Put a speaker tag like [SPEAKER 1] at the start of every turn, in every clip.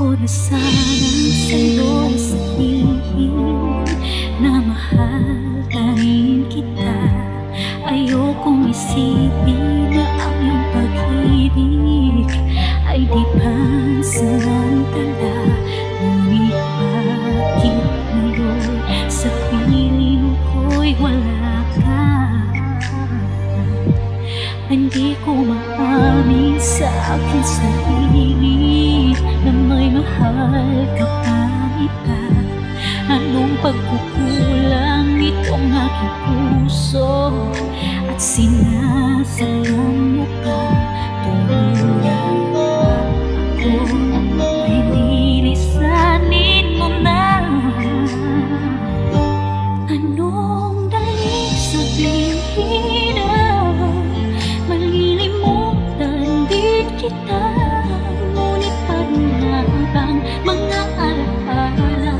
[SPEAKER 1] ko na sanang sa'yo'y sabihin na mahal pa rin kita. Ayokong isipin na ang iyong pag-ibig ay di pansamantala. Ngunit bakit ngayon sa piling ko'y wala ka? Hindi ko maamin sa aking sarili na may mahal ka pang iba. Anong pagkukulang nitong aking puso at sinasaktan mo pa? Tulad ako ay lilisanin mo na. Anong daling sabihin na malilimutan din kita? Ngunit parang mga alaala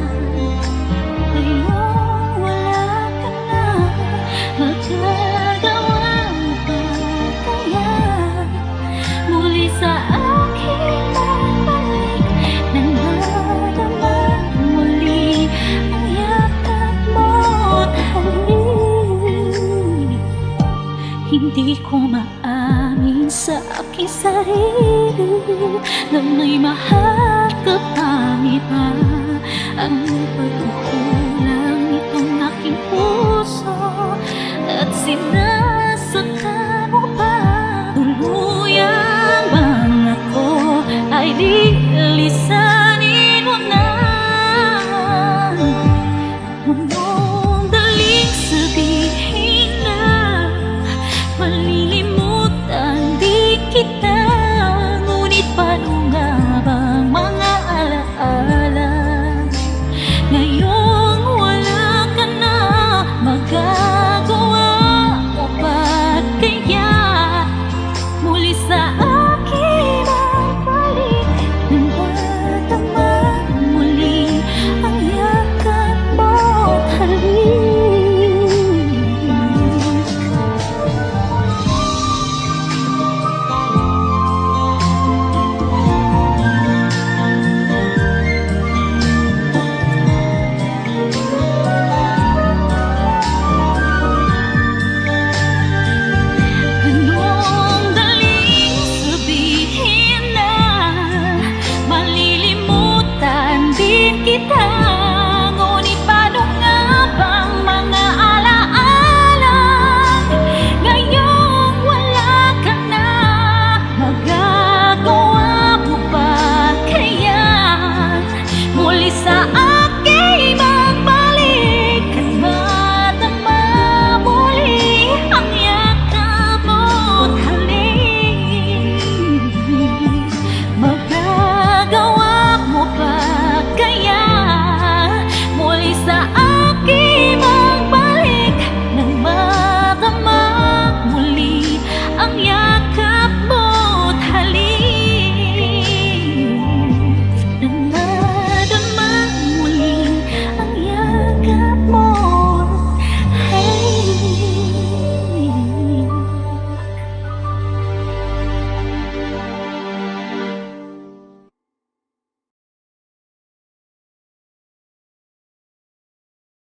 [SPEAKER 1] ngayong wala ka na. Magagawa mo ba kaya muli sa aking magbalik na nadama muli ang yakap mo't halik? Hindi ko maamin sa aking sarili na may mahal ka pang iba. Ang pagkukulang nitong aking puso at sinasaktan mo pa? Tuluyang bang ako ay lilisanin mo na? Anong daling sabihin na malilimutan di kita? Ngunit paano nga bang mga alaala ngayong wala ka na? Magagawa mo ba kaya muli sa